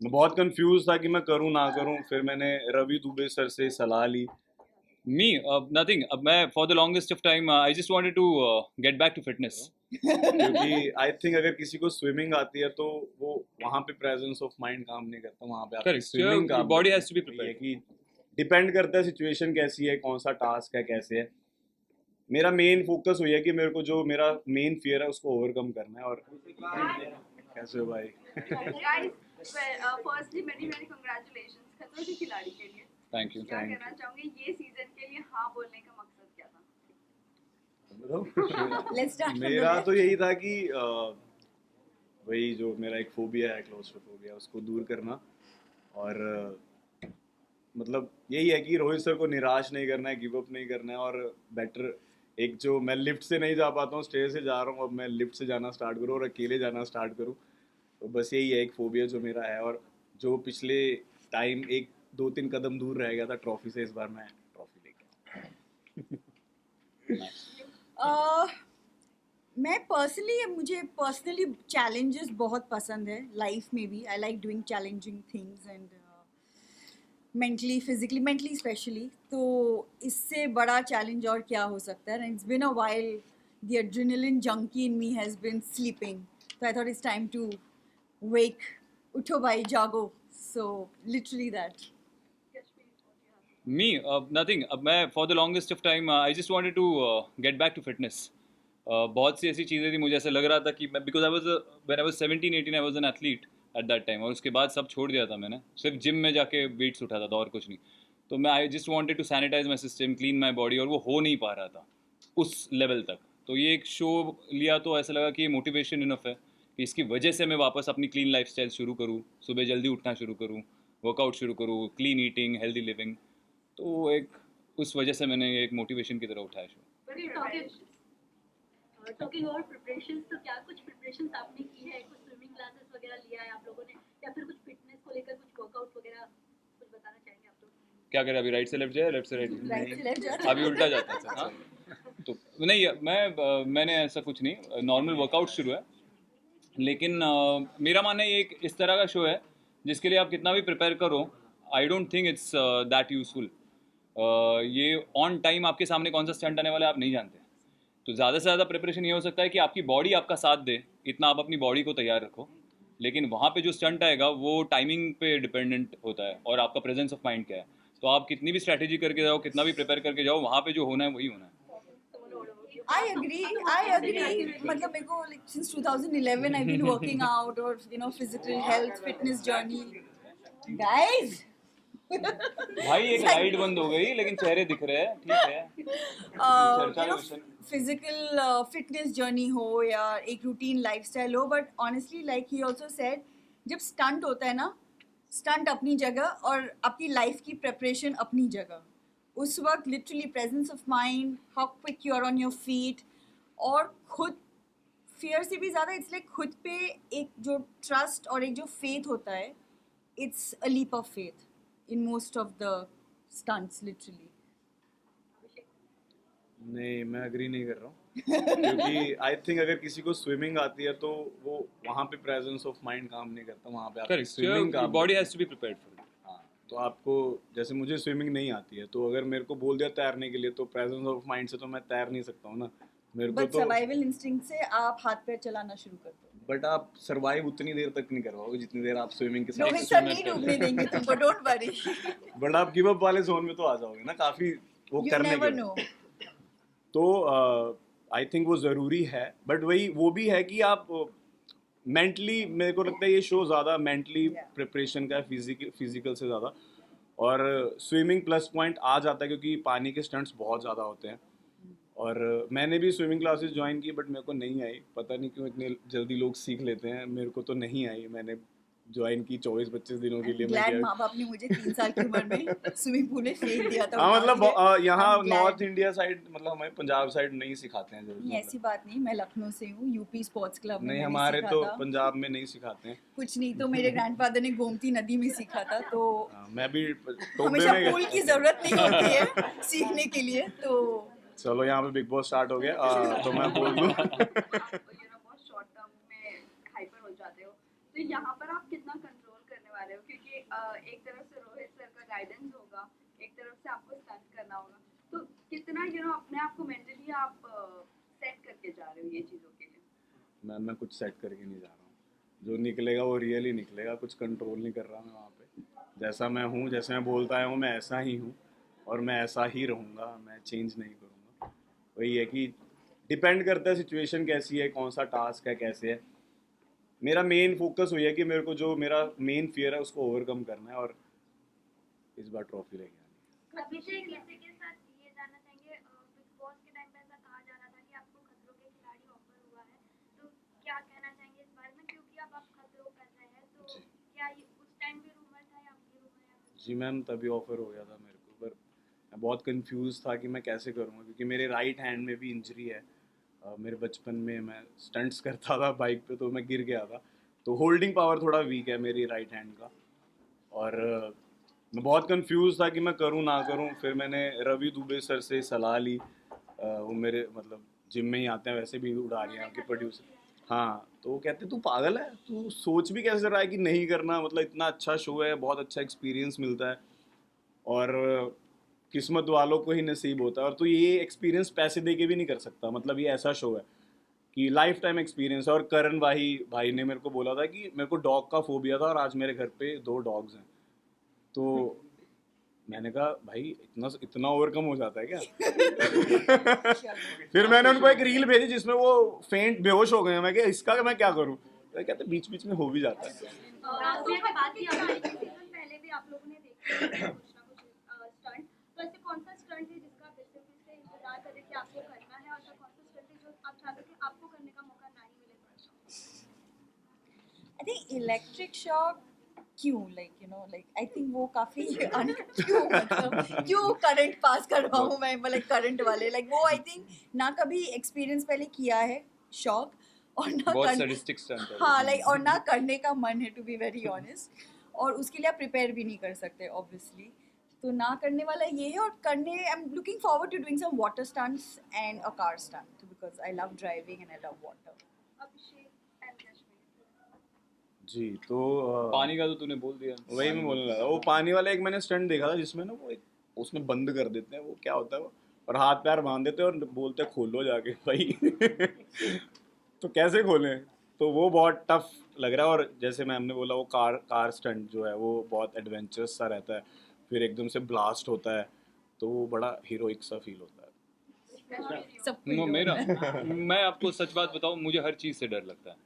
मैं बहुत कंफ्यूज था कि मैं करूँ ना करूँ, फिर मैंने रवि दुबे सर से सलाह ली। Me, nothing. मैं for the longest of time, I just wanted to get back to fitness. क्योंकि आई थिंक अगर किसी को स्विमिंग आती है तो वो वहाँ पे प्रेजेंस ऑफ माइंड काम नहीं करता, वहाँ पे आपकी Correct. स्विमिंग Your काम body करती has to be है। वही है prepared. कि डिपेंड करता है सिचुएशन कैसी है, कौन सा टास्क है, कैसे है। मेरा मेन फोकस हुई है कि मेरे को जो मेरा मेन फियर है उसको ओवरकम करना है। और कैसे हो भाई? फर्स्टली मेरी मेरी कांग्रेचुलेशंस खतरों के खिलाड़ी के लिए। Thank you. क्या Thank कहना चाहूंगी, ये सीजन के लिए हाँ बोलने का मकसद क्या था? Let's start from the मेरा left. तो यही था कि वही जो मेरा एक फोबिया है, क्लोस्ट्रोफोबिया, उसको दूर करना। और मतलब यही है कि रोहित सर को निराश नहीं करना है, गिव अप नहीं करना है। और बेटर एक जो मैं लिफ्ट से नहीं जा पाता हूँ, स्टेज से जा रहा हूँ, अब मैं लिफ्ट से जाना स्टार्ट करूँ और अकेले जाना स्टार्ट करूँ। तो बस यही है एक फोबिया जो मेरा है। और जो पिछले टाइम एक दो तीन कदम दूर रह गया था ट्रॉफी से, इस बार मैं ट्रॉफी लेके मैं मुझे पर्सनली चैलेंजेस बहुत पसंद है लाइफ में भी। I like doing challenging things and mentally specially. तो इससे बड़ा चैलेंज और क्या हो सकता है? It's been a while the adrenaline junkie in me has been sleeping, so I thought it's time to wake, उठो भाई जागो, so literally that. Me, nothing. मैं for the longest of time, I just wanted to get back to fitness. बहुत सी ऐसी चीज़ें थी, मुझे ऐसा लग रहा था कि मैं because I was when I was 17-18 I was an athlete at that time, और उसके बाद सब छोड़ दिया था मैंने, सिर्फ जिम में जाके वेट्स उठाता था और कुछ नहीं। तो मैं I just wanted to sanitise my system, clean my body, और वो हो नहीं पा रहा था उस लेवल तक। तो ये एक शो लिया तो ऐसा लगा कि ये मोटिवेशन इनफ है कि इसकी वजह से मैं वापस अपनी क्लीन लाइफस्टाइल शुरू करूँ, सुबह जल्दी उठना शुरू करूँ, वर्कआउट शुरू करूँ, क्लीन ईटिंग, हेल्दी लिविंग। तो एक उस वजह से मैंने एक मोटिवेशन की तरह उठाया शो। टॉकिंग और प्रिपरेशंस, तो क्या कुछ प्रिपरेशंस आपने की है? कुछ स्विमिंग क्लासेस वगैरह लिया है आप लोगों ने, या फिर कुछ फिटनेस को लेकर कुछ वर्कआउट वगैरह कुछ बताना चाहेंगे आप लोग? क्या करें, अभी राइट से लेफ्ट जाए, लेफ्ट से राइट? राइट से लेफ्ट जाते अभी उल्टा जाता है। हाँ, तो नहीं, मैंने ऐसा कुछ नहीं, नॉर्मल वर्कआउट शुरू है। लेकिन मेरा मानना है ये एक इस तरह का शो है जिसके लिए आप कितना भी प्रिपेयर करो, I don't think it's that useful. ये ऑन टाइम आपके सामने कौन सा स्टंट आने वाला है आप नहीं जानते। तो ज़्यादा से ज़्यादा प्रिपरेशन ये हो सकता है कि आपकी बॉडी आपका साथ दे, इतना आप अपनी बॉडी को तैयार रखो। लेकिन वहाँ पे जो स्टंट आएगा वो टाइमिंग पे डिपेंडेंट होता है और आपका प्रेजेंस ऑफ माइंड क्या है। तो आप कितनी भी स्ट्रैटेजी करके जाओ, कितना भी प्रिपेयर करके जाओ, वहाँ पे जो होना है वही होना है। I agree. मतलब मेरे को like since 2011 I've been working out or physical health fitness journey. Guys. भाई एक लाइट बंद हो गई लेकिन चेहरे दिख रहे हैं, ठीक है। चर्चा का विषय। फिजिकल फिटनेस जर्नी हो या एक रूटीन लाइफस्टाइल हो, but honestly like he also said, जब स्टंट होता है ना, स्टंट अपनी जगह और आपकी लाइफ की प्रेपरेशन अपनी जगह। उस वक्त literally presence of mind, how quick you are on your feet, और खुद फियर से भी ज़्यादा इट्स लाइक खुद पे एक जो ट्रस्ट और एक जो फेथ होता है, it's a leap of faith in most of the stunts literally. नहीं, मैं अग्री नहीं कर रहा हूँ। क्योंकि आई थिंक अगर किसी को स्विमिंग आती है तो वो वहाँ पे प्रेजेंस ऑफ माइंड काम नहीं करता, वहाँ पे आपकी स्विमिंग करेक्ट, काम body has to be prepared for it. हाँ, तो आपको, जैसे मुझे स्विमिंग नहीं आती है तो अगर मेरे को बोल दिया तैरने के लिए तो प्रेजेंस ऑफ माइंड से तो मैं तैर नहीं सकता हूँ ना। मेरे को बट तो सर्वाइवल इंस्टिंक्ट से आप हाथ पैर चलाना शुरू कर दो। बट आप सरवाइव उतनी देर तक नहीं करवाओगे जितनी देर आप स्विमिंग के रोहित साथ। सर नहीं डूबने देंगे तुमको, डोंट वरी। बट आप गिव अप वाले जोन में तो आ जाओगे ना काफी वो You करने never के know. बाद। तो आई थिंक वो ज़रूरी है, बट वही वो भी है कि आप मेंटली, मेरे को लगता है ये शो ज़्यादा मेंटली प्रिपरेशन का है, फिजिकल से ज़्यादा। और स्विमिंग प्लस पॉइंट आ जाता है क्योंकि पानी के स्टंट्स बहुत ज़्यादा होते हैं। और मैंने भी स्विमिंग क्लासेस ज्वाइन की बट मेरे को नहीं आई, पता नहीं क्यों इतने जल्दी लोग सीख लेते हैं, मेरे को तो नहीं आई। मैंने ज्वाइन की 24-25 दिनों के लिए। ग्लैड माँ बाप ने मुझे 3 साल की उम्र में स्विमिंग पूल में फेंक दिया था। हाँ, मतलब यहाँ I'm glad. North India side, मतलब हमारे पंजाब साइड नहीं सिखाते हैं जल्दी। नहीं, ऐसी बात नहीं, मैं लखनऊ से हूँ, यूपी स्पोर्ट्स क्लब में नहीं, मैंने हमारे सीखा तो था। पंजाब में नहीं सिखाते हैं। कुछ नहीं तो मेरे ग्रैंडफादर ने गोमती नदी में सीखा था, तो मैं भी टोबे हमेशा में पूल की जरूरत नहीं होती है सीखने के लिए। तो चलो यहाँ पे बिग बॉस स्टार्ट हो गया, तो मैं बोल दूँ। बहुत शॉर्ट टर्म में हाइपर हो जाते हो, तो यहाँ पर आप कितना कंट्रोल करने वाले हो एक तरफ से रोहित सर का गाइडेंस होगा, एक तरफ से आपको स्टंट करना होगा, तो कितना अपने आप को मेंटली आप सेट करके जा रहे हो ये चीज़ों के लिए? मैं कुछ सेट करके नहीं जा रहा हूँ, जो निकलेगा वो रियल ही निकलेगा, कुछ कंट्रोल नहीं कर रहा मैं वहाँ पे। जैसा मैं हूँ, जैसे मैं बोलता आया हूँ, मैं ऐसा ही हूँ और मैं ऐसा ही रहूँगा, मैं चेंज नहीं करूँगा। वही है कि डिपेंड करता है सिचुएशन कैसी है, कौन सा टास्क है, कैसे है। मेरा मेन फोकस हुई है कि मेरे को जो मेरा मेन फियर है उसको ओवरकम करना है और इस बार ट्रॉफी लेके आनी है। अभिषेक इसी के साथ ये जानना चाहेंगे, बिग बॉस के टाइम पे ऐसा कहा जा रहा था कि आपको खतरों के खिलाड़ी ऑफर हुआ है, तो क्या कहना चाहेंगे इस बारे में, क्योंकि अब आप खतरों कर रहे हैं, तो जी। क्या ये उस टाइम भी रूमर था या अब ये रूमर है? जी मैम, तभी ऑफर हो गया था मेरे को, पर मैं बहुत कंफ्यूज था कि मैं कैसे करूँगा, क्योंकि मेरे राइट हैंड में भी इंजरी है। मेरे बचपन में मैं स्टंट्स करता था बाइक पे, तो मैं गिर गया था, तो होल्डिंग पावर थोड़ा वीक है मेरी राइट हैंड का। और मैं बहुत कंफ्यूज था कि मैं करूँ ना करूँ। फिर मैंने रवि दुबे सर से सलाह ली, वो मेरे मतलब जिम में ही आते हैं, वैसे भी उड़ारियाँ हैं के प्रोड्यूसर। हाँ, तो वो कहते तू पागल है, तू सोच भी कैसे रहा है कि नहीं करना, मतलब इतना अच्छा शो है, बहुत अच्छा एक्सपीरियंस मिलता है और किस्मत वालों को ही नसीब होता है। और तो ये एक्सपीरियंस पैसे दे के भी नहीं कर सकता, मतलब ये ऐसा शो है कि लाइफ टाइम एक्सपीरियंस है। और करण भाई ने मेरे को बोला था कि मेरे को डॉग का फोबिया था और आज मेरे घर पे 2 डॉग्स हैं, तो मैंने कहा भाई इतना ओवरकम हो जाता है क्या? फिर मैंने उनको एक रील भेजी जिसमें वो फेंट बेहोश हो गए हैं। मैं क्या इसका मैं क्या करूँ? तो कहते बीच बीच में हो भी जाता है। आपने बात की सीजन पहले भी आप लोगों ने देखा है कुछ ना कुछ स्टंट, तो ऐसे कौन सा स्टंट है जिसका आप बेसब्री से इंतजार कर रहे थे आपको करना है, और ऐसा कौन सा स्टंट है जो आप चाहते थे आपको करने का मौका ना ही मिले? आई थिंक इलेक्ट्रिक शॉक क्यों, लाइक आई थिंक वो काफी क्यों, मतलब क्यों करंट पास कर रहा हूँ मैं, मतलब करंट वाले वो आई थिंक ना कभी एक्सपीरियंस पहले किया है शॉक, और ना बहुत सैडिस्टिक स्टंट है। हाँ और ना करने का मन है, टू बी वेरी ऑनेस्ट, और उसके लिए आप प्रिपेयर भी नहीं कर सकते ऑब्वियसली। तो ना करने वाला ये है, और करने I am looking forward to doing some water stunts and a car stunt, because I love driving and I love water. Abhishek and Kashmir. जी, तो पानी का तो तूने बोल दिया। वही मैं बोलने लगा। वो पानी वाला एक मैंने स्टंट देखा था जिसमें ना वो एक उसमें बंद कर देते हैं, वो क्या होता है वो, और हाथ पैर बांध देते हैं और बोलते हैं खोलो जाके भाई। तो कैसे खोलें? तो वो बहुत टफ लग रहा है। और जैसे मैम ने बोला वो कार स्टंट जो है वो बहुत एडवेंचरस सा रहता है, फिर एकदम से ब्लास्ट होता है, तो वो बड़ा हीरोइक सा फील होता है। नो मेरा मैं आपको सच बात बताऊं, मुझे हर चीज़ से डर लगता है।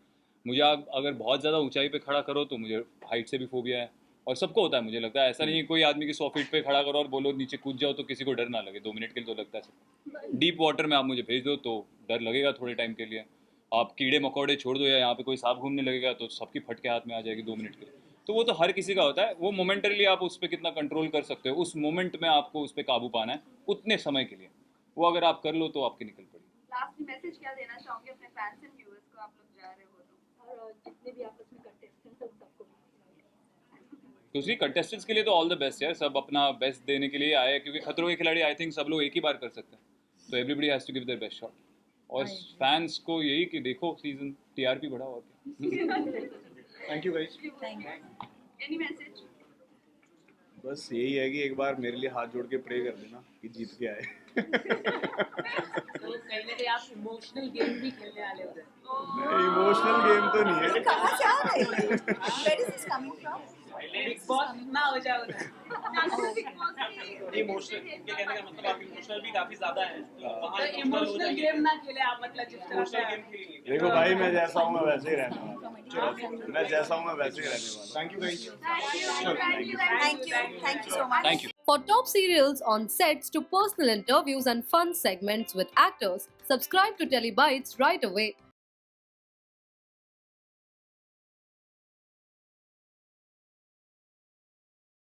मुझे अगर बहुत ज़्यादा ऊंचाई पे खड़ा करो तो मुझे हाइट से भी फोबिया है, और सबको होता है मुझे लगता है। ऐसा नहीं है कोई आदमी की 100 फीट पे खड़ा करो और बोलो नीचे कूद जाओ तो किसी को डर ना लगे, 2 मिनट के लिए तो लगता है सबको। डीप वाटर में आप मुझे भेज दो तो डर लगेगा थोड़े टाइम के लिए। आप कीड़े मकोड़े छोड़ दो या यहाँ पे कोई सांप घूमने लगेगा तो सबकी फटके हाथ में आ जाएगी 2 मिनट के लिए। तो वो तो हर किसी का होता है, वो मोमेंटरली आप उस पर कितना कंट्रोल कर सकते हो, उस मोमेंट में आपको उस पर काबू पाना है उतने समय के लिए। वो अगर आप कर लो तो आपकी निकल पड़ेगी। लास्ट मैसेज क्या देना चाहोगे अपने फैंस एंड व्यूअर्स को, आप लोग जा रहे हो तो? और जितने भी आपस में कंटेस्टेंट्स हैं उन सबको दूसरी कंटेस्टेंट्स के लिए तो ऑल द बेस्ट यार, सब अपना बेस्ट देने के लिए आए हैं, क्योंकि खतरों के खिलाड़ी आई थिंक सब लोग एक ही बार कर सकते हैं, तो everybody has to give their best shot. और फैंस को यही कि देखो सीजन, टीआरपी बढ़ाओ और क्या। Thank you guys. Thank you. Any message? बस यही है कि एक बार मेरे लिए हाथ जोड़ के प्रे कर देना कि जीत के आए। तो कहीं ना कहीं आप इमोशनल गेम भी खेलने वाले उधर। इमोशनल गेम तो नहीं है। कहाँ से आ रहे हैं? Where is this coming from? Big boss ना हो जाए उधर। इमोशनल उनके कहने का मतलब आप इमोशनल भी काफी ज्यादा है, तो वहाँ तो इमोशनल गेम ना खेले आप, मतलब जिस तरह से इमोशनल गेम खेलेंगे। देखो भाई, मैं जैसा हूँ मैं वैसे ही रहने वाला। मैं जैसा हूँ मैं वैसे ही रहने वाला। Thank you guys. Thank you so much. Thank you. For top serials on sets to personal interviews and fun segments with actors, subscribe to Telebytes right away.